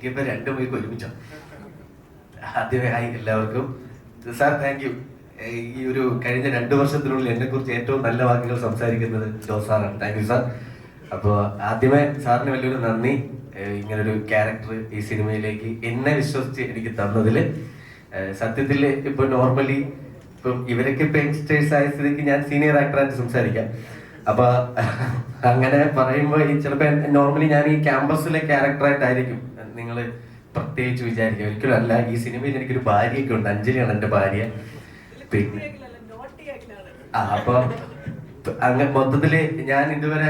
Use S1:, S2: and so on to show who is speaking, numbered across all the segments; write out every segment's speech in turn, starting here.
S1: കിട്ടിയപ്പോ രണ്ടുപേർക്ക് ഒരുമിച്ചോ. ആദ്യമേ ഹായ് എല്ലാവർക്കും. Sir thank you. ഈ ഒരു കഴിഞ്ഞ 2 വർഷത്തിനുള്ളിൽ എന്നെ കുറിച്ച് ഏറ്റവും നല്ല വാക്കുകൾ സംസാരിക്കുന്നത് ജോസ് സാറാണ്. Thank you sir. അപ്പോൾ ആദ്യമേ സാറിന് വലിയൊരു നന്ദി, ഇങ്ങനൊരു ക്യാരക്ടർ ഈ സിനിമയിലേക്ക് എന്നെ വിശ്വസിച്ച് എനിക്ക് തന്നതിൽ. സത്യത്തിൽ ഇപ്പൊ നോർമലി ഇപ്പം ഇവരൊക്കെ ഇപ്പൊ യങ്സ്റ്റേഴ്സ് ആയ സ്ഥിതിക്ക് ഞാൻ സീനിയർ ആക്ടറായിട്ട് സംസാരിക്കാം. അപ്പൊ അങ്ങനെ പറയുമ്പോൾ ഈ ചിലപ്പോ നോർമലി ഞാൻ ഈ ക്യാമ്പസിലെ ക്യാരക്ടറായിട്ടായിരിക്കും നിങ്ങൾ പ്രത്യേകിച്ച് വിചാരിക്കും. ഒരിക്കലും അല്ല. ഈ സിനിമയിൽ എനിക്കൊരു ഭാര്യയൊക്കെ ഉണ്ട്, അഞ്ജലിയാണ് എൻ്റെ ഭാര്യ. പിന്നെ അപ്പൊ അങ്ങനെ മൊത്തത്തില് ഞാൻ ഇതുവരെ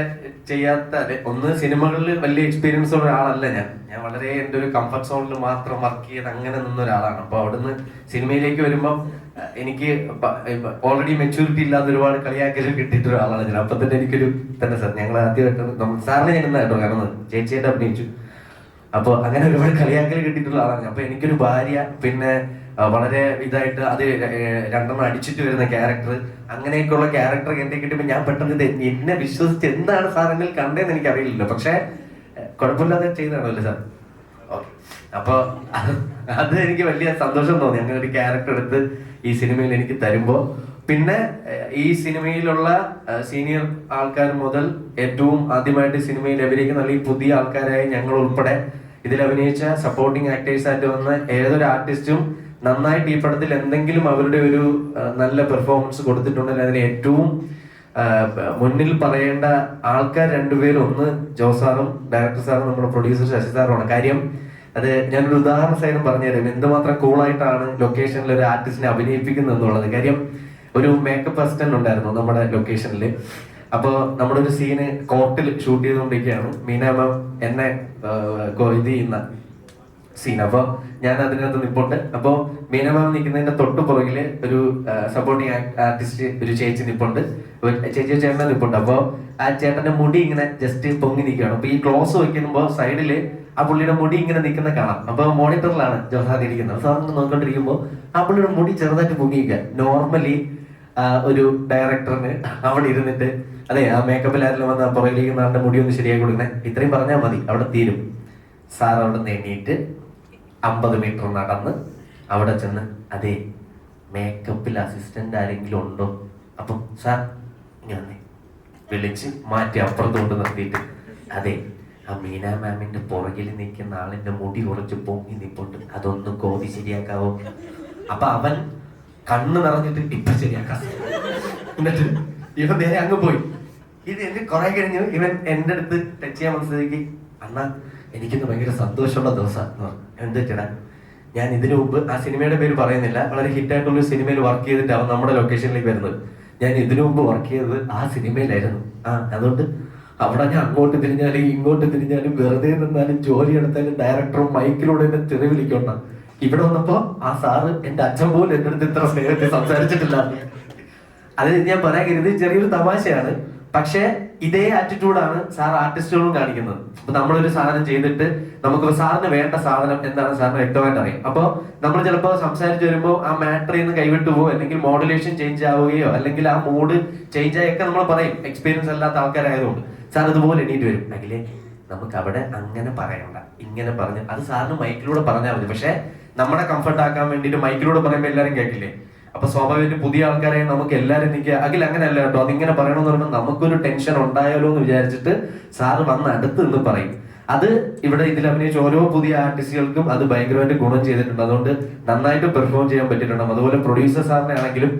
S1: ചെയ്യാത്ത, ഒന്ന് സിനിമകളിൽ വലിയ എക്സ്പീരിയൻസ് ഉള്ള ഒരാളല്ല ഞാൻ വളരെ എൻ്റെ ഒരു കംഫർട്ട് സോണിൽ മാത്രം വർക്ക് ചെയ്ത് അങ്ങനെ നിന്ന ഒരാളാണ്. അപ്പൊ അവിടുന്ന് സിനിമയിലേക്ക് വരുമ്പോൾ എനിക്ക് ഓൾറെഡി മെച്യൂരിറ്റി ഇല്ലാത്ത ഒരുപാട് കളിയാക്കലും കിട്ടിയിട്ട് ഒരാളാണ് ഞാൻ. അപ്പൊ തന്നെ എനിക്കൊരു തന്നെ സാർ ഞങ്ങൾ ആദ്യമായിട്ട് സാറിന് ഞാൻ എന്തായിട്ടോ കാരണം ചേച്ചിയായിട്ട് അഭിനയിച്ചു. അപ്പൊ അങ്ങനെ ഒരുപാട് കളിയാക്കൽ കിട്ടിയിട്ടുള്ള ആളാണ്. അപ്പൊ എനിക്കൊരു ഭാര്യ, പിന്നെ വളരെ ഇതായിട്ട് അത് 2 അടിച്ചിട്ട് വരുന്ന ക്യാരക്ടർ, അങ്ങനെയൊക്കെയുള്ള ക്യാരക്ടർ എന്റെ കിട്ടുമ്പോൾ ഞാൻ പെട്ടെന്ന് എന്നെ വിശ്വസിച്ച് എന്താണ് സാർ എന്നിൽ കണ്ടതെന്ന് എനിക്ക് അറിയില്ലല്ലോ. പക്ഷെ കുഴപ്പമില്ലാതെ ചെയ്തതാണല്ലോ സാർ. ഓക്കെ. അപ്പൊ അത് എനിക്ക് വലിയ സന്തോഷം തോന്നി അങ്ങനെ ഒരു ക്യാരക്ടർ എടുത്ത് ഈ സിനിമയിൽ എനിക്ക് തരുമ്പോ. പിന്നെ ഈ സിനിമയിലുള്ള സീനിയർ ആൾക്കാർ മുതൽ ഏറ്റവും ആദ്യമായിട്ട് സിനിമയിൽ അഭിനയിക്കുന്ന അല്ലെങ്കിൽ പുതിയ ആൾക്കാരായ ഞങ്ങൾ ഉൾപ്പെടെ ഇതിൽ അഭിനയിച്ച സപ്പോർട്ടിങ് ആക്ടേഴ്സ് ആയിട്ട് വന്ന ഏതൊരു ആർട്ടിസ്റ്റും നന്നായിട്ട് ഈ പടത്തിൽ എന്തെങ്കിലും അവരുടെ ഒരു നല്ല പെർഫോമൻസ് കൊടുത്തിട്ടുണ്ടെങ്കിൽ അതിന് ഏറ്റവും മുന്നിൽ പറയേണ്ട ആൾക്കാർ 2 പേരും, ഒന്ന് ജോസ് സാറും ഡയറക്ടർ സാറും നമ്മുടെ പ്രൊഡ്യൂസർ ശശി സാറുമാണ്. കാര്യം അത് ഞാനൊരു ഉദാഹരണ സഹിതം പറഞ്ഞുതരാം എന്തുമാത്രം കൂളായിട്ടാണ് ലൊക്കേഷനിൽ ഒരു ആർട്ടിസ്റ്റിനെ അഭിനയിപ്പിക്കുന്നത് എന്നുള്ളത്. കാര്യം ഒരു മേക്കപ്പ് അസിസ്റ്റന്റ് ഉണ്ടായിരുന്നു നമ്മുടെ ലൊക്കേഷനിൽ. അപ്പോൾ നമ്മുടെ ഒരു സീന് കോർട്ടിൽ ഷൂട്ട് ചെയ്തുകൊണ്ടിരിക്കുകയാണ്. മീന മാം എന്നെ ഇത് ചെയ്യുന്ന സീൻ. അപ്പൊ ഞാൻ അതിനകത്ത് നിപ്പുണ്ട്. അപ്പൊ മീന മാം നിൽക്കുന്നതിന്റെ തൊട്ട് പുറകില് ഒരു സപ്പോർട്ടിങ് ആർട്ടിസ്റ്റ് ഒരു ചേച്ചി നിപ്പുണ്ട്, ചേച്ചി ചേട്ടൻ നിപ്പുണ്ട്. അപ്പൊ ആ ചേട്ടന്റെ മുടി ഇങ്ങനെ ജസ്റ്റ് പൊങ്ങി നിൽക്കുകയാണ്. അപ്പൊ ഈ ക്ലോസ് വയ്ക്കുമ്പോ സൈഡില് ആ പുള്ളിയുടെ മുടി ഇങ്ങനെ നിൽക്കുന്ന കാണാം. അപ്പൊ മോണിറ്ററിലാണ് ജോസാദ് ഇരിക്കുന്നത്. സാറിന് നോക്കിക്കൊണ്ടിരിക്കുമ്പോൾ ആ പുള്ളിയുടെ മുടി ചെറുതായിട്ട് പൊങ്ങിയിരിക്കുക. നോർമലി ഒരു ഡയറക്ടറിന് അവിടെ ഇരുന്നിട്ട് അതെ ആ മേക്കപ്പിലാരെല്ലാം വന്ന് പുറകിലേക്ക് നാളുടെ മുടി ഒന്ന് ശരിയാക്കി കൊടുക്കണേ, ഇത്രയും പറഞ്ഞാൽ മതി, അവിടെ തീരും. സാർ അവിടെ നിന്ന് എണീറ്റ് 50 മീറ്റർ നടന്ന് അവിടെ ചെന്ന് അതെ മേക്കപ്പിൽ അസിസ്റ്റന്റ് ആരെങ്കിലും ഉണ്ടോ, അപ്പം സാർ ഇങ്ങനെ വിളിച്ച് മാറ്റി അപ്പുറത്ത് കൊണ്ട് നിർത്തിയിട്ട് അതെ ആ മീന മാമിന്റെ പുറകിൽ നിൽക്കുന്ന ആളിന്റെ മുടി കുറച്ച് പൊങ്ങി നിപ്പുണ്ട്, അതൊന്ന് കോതി ശരിയാക്കാവോ. അപ്പൊ അവൻ കണ്ണ് നിറഞ്ഞിട്ട് ഇപ്പൊ ശരിയാക്കാം. എന്നിട്ട് ഇവൻ നേരെ അങ്ങ് പോയി. ഇത് എനിക്ക് കുറെ കഴിഞ്ഞു ഇവൻ എന്റെ അടുത്ത് ടച്ച് ചെയ്യാൻ മനസ്സിലേക്ക്, അണ്ണാ എനിക്കിന്ന് ഭയങ്കര സന്തോഷമുള്ള ദിവസം എന്ന് പറഞ്ഞു. എന്തൊക്കെയാ, ഞാൻ ഇതിനു മുമ്പ് ആ സിനിമയുടെ പേര് പറയുന്നില്ല, വളരെ ഹിറ്റായിട്ടുള്ള ഒരു സിനിമയിൽ വർക്ക് ചെയ്തിട്ടാണ് നമ്മുടെ ലൊക്കേഷനിലേക്ക് വരുന്നത്. ഞാൻ ഇതിനു മുമ്പ് വർക്ക് ചെയ്തത് ആ സിനിമയിലായിരുന്നു. അതുകൊണ്ട് അവിടെ ഞാൻ അങ്ങോട്ട് തിരിഞ്ഞാലും ഇങ്ങോട്ട് തിരിഞ്ഞാലും വെറുതെ നിന്നാലും ജോലി എടുത്താലും ഡയറക്ടറും മൈക്കിലൂടെ എന്നെ തെറി വിളിക്കണ്ട. ഇവിടെ വന്നപ്പോ ആ സാറ് എന്റെ അച്ഛൻ പോലും എന്റെ അടുത്ത് ഇത്ര സ്നേഹത്തിൽ സംസാരിച്ചിട്ടില്ല. അത് ഞാൻ പറയാൻ കരുതി ചെറിയൊരു തമാശയാണ്. പക്ഷെ ഇതേ ആറ്റിറ്റ്യൂഡാണ് സാർ ആർട്ടിസ്റ്റുകളും കാണിക്കുന്നത്. അപ്പൊ നമ്മളൊരു സാധനം ചെയ്തിട്ട് നമുക്ക് സാറിന് വേണ്ട സാധനം എന്താണ് സാറിന് വ്യക്തമായിട്ട് അറിയാം. അപ്പൊ നമ്മൾ ചിലപ്പോൾ സംസാരിച്ച് വരുമ്പോൾ ആ മാറ്ററിൽ നിന്ന് കൈവിട്ടു പോകും, അല്ലെങ്കിൽ മോഡുലേഷൻ ചേഞ്ച് ആവുകയോ അല്ലെങ്കിൽ ആ മൂഡ് ചേഞ്ച് ആയൊക്കെ നമ്മൾ പറയും, എക്സ്പീരിയൻസ് അല്ലാത്ത ആൾക്കാരായതുകൊണ്ട്. സാർ ഇതുപോലെ എണീറ്റ് വരും, അഖിലേ നമുക്ക് അവിടെ അങ്ങനെ പറയണ്ട, ഇങ്ങനെ പറഞ്ഞ് അത് സാറിന് മൈക്കിലൂടെ പറഞ്ഞാൽ മതി. പക്ഷെ നമ്മുടെ കംഫർട്ട് ആക്കാൻ വേണ്ടിയിട്ട് മൈക്കിലൂടെ പറയുമ്പോൾ എല്ലാവരും കേൾക്കില്ലേ. അപ്പൊ സ്വാഭാവികമായിട്ട് പുതിയ ആൾക്കാരെ നമുക്ക് എല്ലാവരും നിൽക്കുക അഖിൽ അങ്ങനെയല്ല കേട്ടോ, അതിങ്ങനെ പറയണമെന്ന് പറയുമ്പോൾ നമുക്കൊരു ടെൻഷൻ ഉണ്ടായാലോ എന്ന് വിചാരിച്ചിട്ട് സാറ് വന്ന് അടുത്ത് നിന്ന് പറയും. അത് ഇവിടെ ഇതിൽ അഭിനയിച്ച ഓരോ പുതിയ ആർട്ടിസ്റ്റുകൾക്കും അത് ഭയങ്കരമായിട്ട് ഗുണം ചെയ്തിട്ടുണ്ട്. അതുകൊണ്ട് നന്നായിട്ട് പെർഫോം ചെയ്യാൻ പറ്റിയിട്ടുണ്ട്. അതുപോലെ പ്രൊഡ്യൂസർ സാറിനെ ആണെങ്കിലും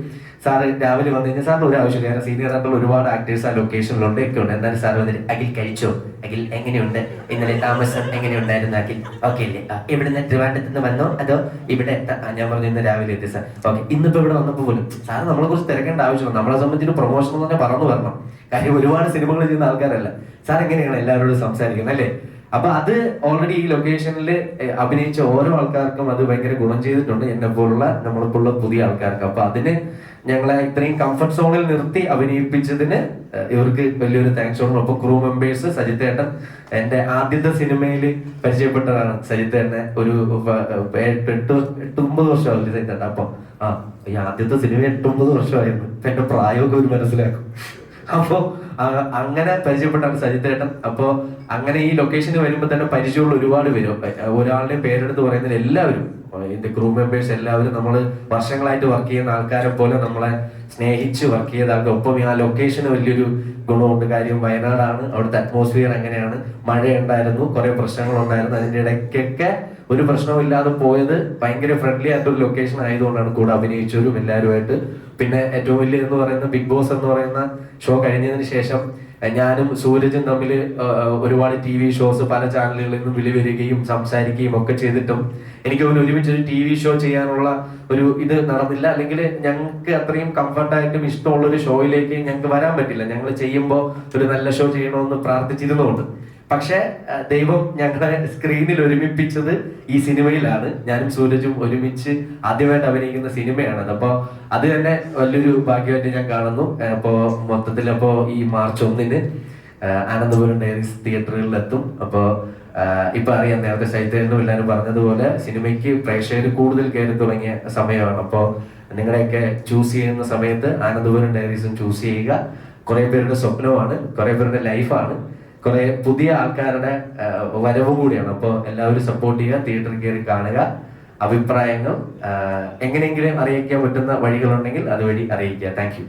S1: സാറ് രാവിലെ വന്നു കഴിഞ്ഞാൽ സാറിന് ഒരു ആവശ്യമില്ല, കാരണം സീനിയർ ആയിട്ടുള്ള ഒരുപാട് ആക്ടേഴ്സ് ആ ലൊക്കേഷനിലുണ്ട് ഒക്കെ ഉണ്ട്. എന്നാലും സാർ വന്നിട്ട് അഖിൽ കഴിച്ചോ, അഖിൽ എങ്ങനെയുണ്ട്, ഇന്നലെ താമസം എങ്ങനെയുണ്ടായിരുന്നു അഖിൽ, ഓക്കെ അല്ലേ, ഇവിടുന്ന് ട്രിവാൻഡ്രത്ത് നിന്ന് വന്നോ അതോ ഇവിടെ ഞാൻ പറഞ്ഞു ഇന്ന് രാവിലെ എത്തി സാർ, ഓക്കെ ഇന്നിപ്പോ ഇവിടെ വന്നപ്പോൾ പോലും സാറ് നമ്മളെ കുറിച്ച് തിരക്കേണ്ട ആവശ്യമില്ല. നമ്മളെ സംബന്ധിച്ച് പ്രൊമോഷൻ എന്ന് പറഞ്ഞാൽ പറന്നു വരണം. കാര്യം ഒരുപാട് സിനിമകൾ ചെയ്യുന്ന ആൾക്കാരല്ല. സാർ എങ്ങനെയാണ് എല്ലാവരോടും സംസാരിക്കുന്നത് അല്ലേ. അപ്പൊ അത് ഓൾറെഡി ഈ ലൊക്കേഷനിൽ അഭിനയിച്ച ഓരോ ആൾക്കാർക്കും അത് ഭയങ്കര ഗുണം ചെയ്തിട്ടുണ്ട്, എന്നെ പോലുള്ള നമ്മളിപ്പോഴുള്ള പുതിയ ആൾക്കാർക്ക്. അപ്പൊ അതിന് ഞങ്ങളെ ഇത്രയും കംഫർട്ട് സോണിൽ നിർത്തി അഭിനയിപ്പിച്ചതിന് ഇവർക്ക് വലിയൊരു താങ്ക്സ് ഉണ്ട്. അപ്പൊ ക്രൂ മെമ്പേഴ്സ്, സജിത്തേട്ടൻ എന്റെ ആദ്യത്തെ സിനിമയിൽ പരിചയപ്പെട്ടതാണ്. സജിത്തേട്ടനെ ഒരു 8-9 വർഷമാവില്ല സജിത്തേട്ടൻ. അപ്പൊ ഈ ആദ്യത്തെ സിനിമ 8-9 വർഷമായിരുന്നു. എന്റെ പ്രായമൊക്കെ ഒരു മനസ്സിലാക്കും. അപ്പൊ അങ്ങനെ പരിചയപ്പെട്ടാണ് സജിത്തേട്ടൻ. അപ്പോൾ അങ്ങനെ ഈ ലൊക്കേഷന് വരുമ്പോൾ തന്നെ പരിചയമുള്ള ഒരുപാട് പേരും, ഒരാളുടെയും പേരെടുത്ത് പറയുന്നതിൽ എല്ലാവരും, ഇതിന്റെ ക്രൂ മെമ്പേഴ്സ് എല്ലാവരും നമ്മൾ വർഷങ്ങളായിട്ട് വർക്ക് ചെയ്യുന്ന ആൾക്കാരെ പോലെ നമ്മളെ സ്നേഹിച്ച് വർക്ക് ചെയ്ത ഒപ്പം ആ ലൊക്കേഷന് വലിയൊരു ഗുണമുണ്ട്. കാര്യം വയനാടാണ്, അവിടുത്തെ അറ്റ്മോസ്ഫിയർ എങ്ങനെയാണ്, മഴയുണ്ടായിരുന്നു, കുറെ പ്രശ്നങ്ങളുണ്ടായിരുന്നു, അതിന്റെ ഇടയ്ക്കൊക്കെ ഒരു പ്രശ്നമില്ലാതെ പോയത് ഭയങ്കര ഫ്രണ്ട്ലി ആയിട്ടൊരു ലൊക്കേഷൻ ആയതുകൊണ്ടാണ് കൂടെ അഭിനയിച്ചവരും എല്ലാവരുമായിട്ട്. പിന്നെ ഏറ്റവും വലിയ എന്ന് പറയുന്ന ബിഗ് ബോസ് എന്ന് പറയുന്ന ഷോ കഴിഞ്ഞതിന് ശേഷം ഞാനും സൂരജും തമ്മിൽ ഒരുപാട് TV ഷോസ് പല ചാനലുകളിൽ നിന്നും വിളി വരികയും സംസാരിക്കുകയും ഒക്കെ ചെയ്തിട്ടും എനിക്ക് തോന്നുന്നു ഒരുമിച്ച് ഒരു TV ഷോ ചെയ്യാനുള്ള ഒരു ഇത് നടന്നില്ല. അല്ലെങ്കിൽ ഞങ്ങൾക്ക് അത്രയും കംഫർട്ടായിട്ടും ഇഷ്ടമുള്ള ഒരു ഷോയിലേക്ക് ഞങ്ങൾക്ക് വരാൻ പറ്റില്ല. ഞങ്ങൾ ചെയ്യുമ്പോൾ ഒരു നല്ല ഷോ ചെയ്യണമെന്ന് പ്രാർത്ഥിച്ചിരുന്നുകൊണ്ട്. പക്ഷെ ദൈവം ഞങ്ങളെ സ്ക്രീനിൽ ഒരുമിപ്പിച്ചത് ഈ സിനിമയിലാണ്. ഞാനും സൂരജും ഒരുമിച്ച് ആദ്യമായിട്ട് അഭിനയിക്കുന്ന സിനിമയാണത്. അപ്പൊ അത് തന്നെ വലിയൊരു ഭാഗ്യമായിട്ട് ഞാൻ കാണുന്നു. അപ്പോ മൊത്തത്തിൽ ഈ മാർച്ച് 1 ആനന്ദപുരം ഡയറീസ് തിയേറ്ററുകളിൽ എത്തും. അപ്പോ ഇപ്പൊ അറിയാം, നേരത്തെ ശൈത്യനും എല്ലാവരും പറഞ്ഞതുപോലെ സിനിമയ്ക്ക് പ്രേക്ഷകർ കൂടുതൽ കയറി തുടങ്ങിയ സമയമാണ്. അപ്പോ നിങ്ങളെയൊക്കെ ചൂസ് ചെയ്യുന്ന സമയത്ത് ആനന്ദപുരം ഡയറീസും ചൂസ് ചെയ്യുക. കുറെ പേരുടെ സ്വപ്നമാണ്, കുറെ പേരുടെ ലൈഫാണ്, കുറെ പുതിയ ആൾക്കാരുടെ വരവും കൂടിയാണ്. അപ്പോൾ എല്ലാവരും സപ്പോർട്ട് ചെയ്യുക, തിയേറ്ററിൽ കയറി കാണുക. അഭിപ്രായങ്ങൾ എങ്ങനെയെങ്കിലും അറിയിക്കാൻ പറ്റുന്ന വഴികളുണ്ടെങ്കിൽ അതുവഴി അറിയിക്കുക. Thank you.